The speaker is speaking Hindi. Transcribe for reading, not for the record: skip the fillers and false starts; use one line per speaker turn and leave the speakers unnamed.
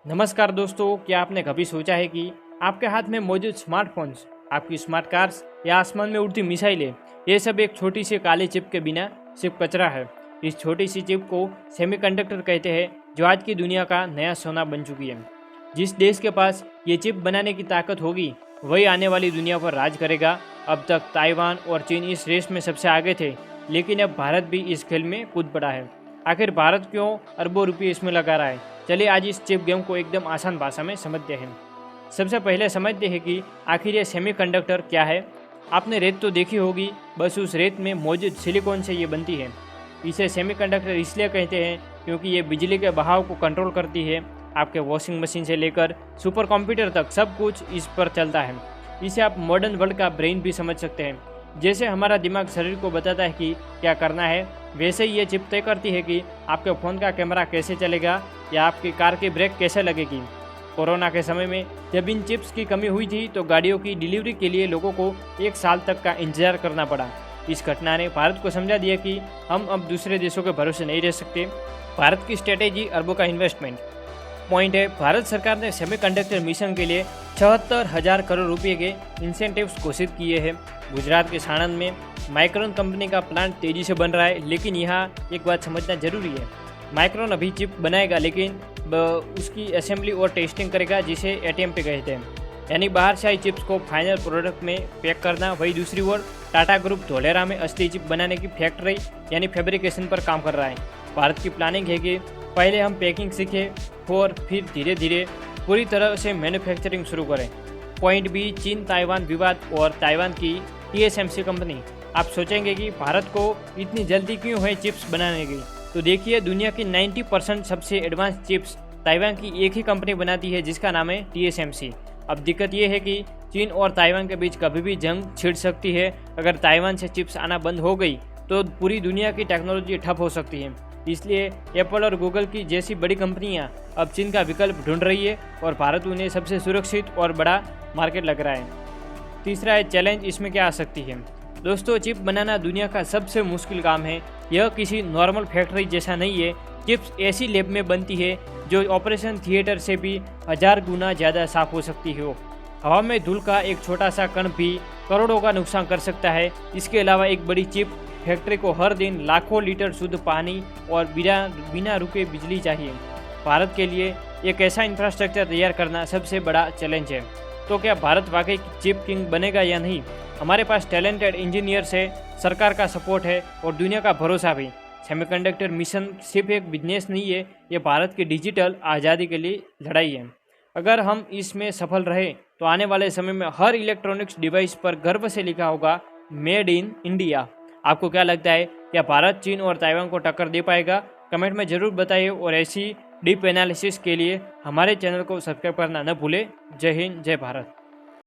नमस्कार दोस्तों, क्या आपने कभी सोचा है कि आपके हाथ में मौजूद स्मार्टफोन्स, आपकी स्मार्ट कार्स या आसमान में उड़ती मिसाइलें, ये सब एक छोटी सी काली चिप के बिना सिर्फ कचरा है। इस छोटी सी चिप को सेमीकंडक्टर कहते हैं, जो आज की दुनिया का नया सोना बन चुकी है। जिस देश के पास ये चिप बनाने की ताकत होगी, वही आने वाली दुनिया पर राज करेगा। अब तक ताइवान और चीन इस रेस में सबसे आगे थे, लेकिन अब भारत भी इस खेल में कूद पड़ा है। आखिर भारत क्यों अरबों रुपये इसमें लगा रहा है? चलिए आज इस चिप गेम को एकदम आसान भाषा में समझते हैं। सबसे पहले समझते हैं कि आखिर ये सेमीकंडक्टर क्या है। आपने रेत तो देखी होगी, बस उस रेत में मौजूद सिलिकॉन से ये बनती है। इसे सेमीकंडक्टर इसलिए कहते हैं क्योंकि ये बिजली के बहाव को कंट्रोल करती है। आपके वॉशिंग मशीन से लेकर सुपर कंप्यूटर तक सब कुछ इस पर चलता है। इसे आप मॉडर्न वर्ल्ड का ब्रेन भी समझ सकते हैं। जैसे हमारा दिमाग शरीर को बताता है कि क्या करना है, वैसे ही ये चिप तय करती है कि आपके फ़ोन का कैमरा कैसे चलेगा या आपकी कार की ब्रेक कैसे लगेगी। कोरोना के समय में जब इन चिप्स की कमी हुई थी तो गाड़ियों की डिलीवरी के लिए लोगों को 1 साल तक का इंतजार करना पड़ा। इस घटना ने भारत को समझा दिया कि हम अब दूसरे देशों के भरोसे नहीं रह सकते। भारत की स्ट्रेटेजी अरबों का इन्वेस्टमेंट पॉइंट है। भारत सरकार ने सेमीकंडक्टर मिशन के लिए 74,000 करोड़ रुपये के इंसेंटिव्स घोषित किए हैं। गुजरात के साणंद में माइक्रोन कंपनी का प्लांट तेजी से बन रहा है, लेकिन यहाँ एक बात समझना जरूरी है। माइक्रोन अभी चिप बनाएगा, लेकिन उसकी असेंबली और टेस्टिंग करेगा, जिसे एटीएम पे कहते हैं, यानी बाहर से आई चिप्स को फाइनल प्रोडक्ट में पैक करना। वही दूसरी ओर टाटा ग्रुप धोलेरा में असली चिप बनाने की फैक्ट्री यानी फैब्रिकेशन पर काम कर रहा है। भारत की प्लानिंग है कि पहले हम पैकिंग सीखें और फिर धीरे धीरे पूरी तरह से मैन्युफैक्चरिंग शुरू करें। पॉइंट बी, चीन ताइवान विवाद और ताइवान की TSMC कंपनी। आप सोचेंगे कि भारत को इतनी जल्दी क्यों है चिप्स बनाने की, तो देखिए दुनिया की 90% सबसे एडवांस चिप्स ताइवान की एक ही कंपनी बनाती है, जिसका नाम है TSMC। अब दिक्कत ये है कि चीन और ताइवान के बीच कभी भी जंग छिड़ सकती है। अगर ताइवान से चिप्स आना बंद हो गई तो पूरी दुनिया की टेक्नोलॉजी ठप हो सकती है। इसलिए एप्पल और गूगल की जैसी बड़ी कंपनियां अब चीन का विकल्प ढूंढ रही है और भारत उन्हें सबसे सुरक्षित और बड़ा मार्केट लग रहा है। तीसरा है चैलेंज, इसमें क्या आ सकती है। दोस्तों, चिप बनाना दुनिया का सबसे मुश्किल काम है। यह किसी नॉर्मल फैक्ट्री जैसा नहीं है। चिप्स ऐसी लैब में बनती है जो ऑपरेशन थिएटर से भी 1000 गुना ज़्यादा साफ हो सकती हो। हवा में धूल का एक छोटा सा कण भी करोड़ों का नुकसान कर सकता है। इसके अलावा एक बड़ी चिप फैक्ट्री को हर दिन लाखों लीटर शुद्ध पानी और बिना रुके बिजली चाहिए। भारत के लिए एक ऐसा इंफ्रास्ट्रक्चर तैयार करना सबसे बड़ा चैलेंज है। तो क्या भारत वाकई चिप किंग बनेगा या नहीं? हमारे पास टैलेंटेड इंजीनियर्स है, सरकार का सपोर्ट है और दुनिया का भरोसा भी। सेमीकंडक्टर मिशन सिर्फ एक बिजनेस नहीं है, ये भारत की डिजिटल आज़ादी के लिए लड़ाई है। अगर हम इसमें सफल रहे तो आने वाले समय में हर इलेक्ट्रॉनिक्स डिवाइस पर गर्व से लिखा होगा मेड इन इंडिया। आपको क्या लगता है, क्या भारत चीन और ताइवान को टक्कर दे पाएगा? कमेंट में ज़रूर बताइए और ऐसी डीप एनालिसिस के लिए हमारे चैनल को सब्सक्राइब करना न भूलें। जय हिंद, जय भारत।